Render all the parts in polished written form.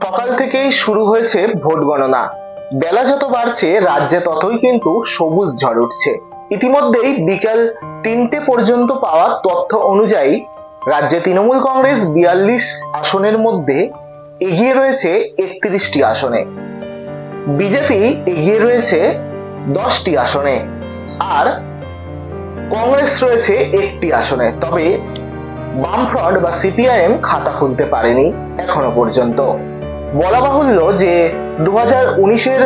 সকাল থেকেই শুরু হয়েছে ভোট গণনা। বেলা যত বাড়ছে রাজ্যে ততই কিন্তু সবুজ ঝড় উঠছে। ইতিমধ্যেই বিকাল 3টে পর্যন্ত পাওয়া তথ্য অনুযায়ী রাজ্যে তৃণমূল কংগ্রেস 42 আসনের মধ্যে এগিয়ে রয়েছে 31টি আসনে, বিজেপি এগিয়ে রয়েছে 10টি আসনে, আর কংগ্রেস রয়েছে 1টি আসনে। তবে বামফ্রন্ট বা সিপিআইএম খাতা খুলতে পারেনি এখনো পর্যন্ত। বলা বাহুল্য যে 2019-এর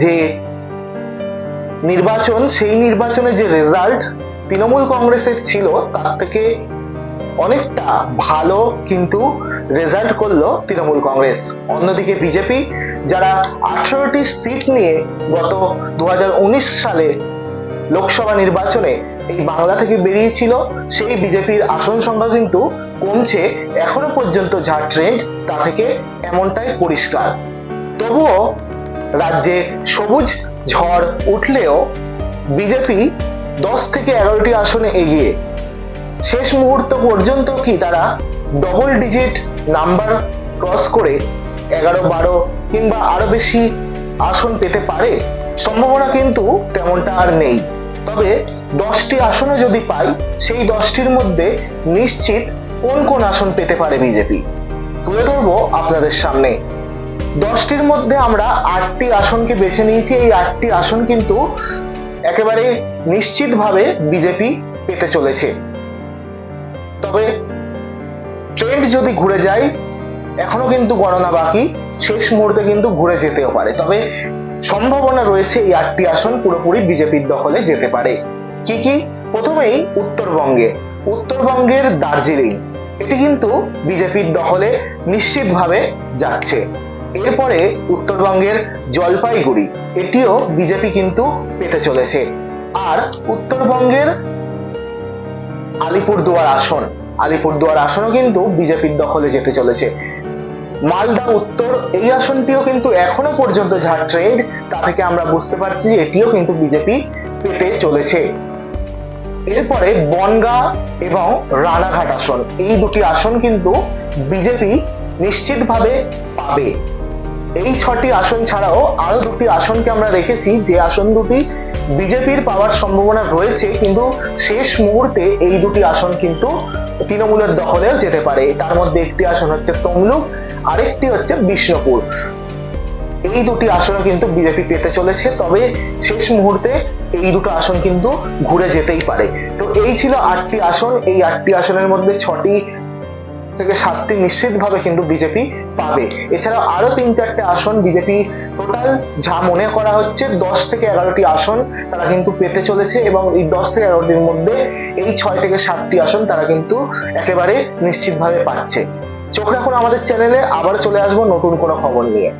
যে নির্বাচন, সেই নির্বাচনে যে রেজাল্ট তৃণমূল কংগ্রেসের ছিল তার থেকে অনেকটা ভালো কিন্তু রেজাল্ট করলো তৃণমূল কংগ্রেস। অন্যদিকে বিজেপি, যারা 18টি সিট নিয়ে গত 2019 সালে লোকসভা নির্বাচনে এই বাংলা থেকে বেরিয়েছিল, সেই বিজেপির আসন সংখ্যা কিন্তু কমছে। এখনো পর্যন্ত যা ট্রেন্ড তা থেকে এমনটাই পরিষ্কার। তবুও রাজ্যে সবুজ ঝড় উঠলেও বিজেপি 10 থেকে 11টি আসনে এগিয়ে। শেষ মুহূর্ত পর্যন্ত কি তারা ডবল ডিজিট নাম্বার ক্রস করে 11, 12 কিংবা আরো বেশি আসন পেতে পারে? সম্ভাবনা কিন্তু তেমনটা আর নেই। তবে 10টি আসনে যদি পাই, সেই 10টির মধ্যে নিশ্চিত কোন কোন আসন পেতে পারে বিজেপি তুলে ধরবো আপনাদের সামনে। 10টির মধ্যে আমরা 8টি আসনকে বেছে নিয়েছি। এই 8টি আসন কিন্তু একেবারে নিশ্চিতভাবে বিজেপি পেতে চলেছে। তবে ট্রেন্ড যদি ঘুরে যায়, এখনো কিন্তু গণনা বাকি, শেষ মুহূর্তে কিন্তু ঘুরে যেতেও পারে। তবে সম্ভাবনা রয়েছে এই 8টি আসন পুরোপুরি বিজেপির দখলে যেতে পারে। কি কি? প্রথমেই উত্তরবঙ্গের দার্জিলিং, এটি কিন্তু বিজেপির দখলে নিশ্চিতভাবে যাচ্ছে। এরপরে উত্তরবঙ্গের জলপাইগুড়ি, এটিও বিজেপি কিন্তু পেতে চলেছে। আর উত্তরবঙ্গের আলিপুরদুয়ার আসনও কিন্তু বিজেপির দখলে যেতে চলেছে। মালদা উত্তর, এই আসনটিও কিন্তু এখনো পর্যন্ত যা ট্রেন্ড তা থেকে আমরা বুঝতে পারছি যে এটিও কিন্তু বিজেপি পেতে চলেছে। এরপরে বনগাঁ এবং রানাঘাট আসন, এই দুটি আসন কিন্তু বিজেপি নিশ্চিতভাবে পাবে। এই 6টি আসন ছাড়াও আরো 2টি আসনকে আমরা রেখেছি, যে আসন দুটি বিজেপির পাওয়ার সম্ভাবনা রয়েছে, কিন্তু শেষ মুহূর্তে এই 2টি আসন কিন্তু তৃণমূলের দখলেও যেতে পারে। তার মধ্যে একটি আসন হচ্ছে তমলুক, আরেকটি হচ্ছে বিষ্ণুপুর। এই 2টি আসনও কিন্তু বিজেপি পেতে চলেছে। তবে শেষ মুহূর্তে এই দুটো আসন কিন্তু ঘুরে যেতেই পারে। তো এই ছিল 8টি আসন। এই 8টি আসনের মধ্যে 6টি থেকে 7টি নিশ্চিতভাবে কিন্তু বিজেপি পাবে। এছাড়াও আরো 3-4টে আসন বিজেপি, টোটাল যা মনে করা হচ্ছে 10 থেকে 11টি আসন তারা কিন্তু পেতে চলেছে, এবং এই 10 থেকে 11টির মধ্যে এই 6 থেকে 7টি আসন তারা কিন্তু একেবারে নিশ্চিতভাবে পাচ্ছে। চোখ রাখুন আমাদের চ্যানেলে, আবার চলে আসবো নতুন কোনো খবর নিয়ে।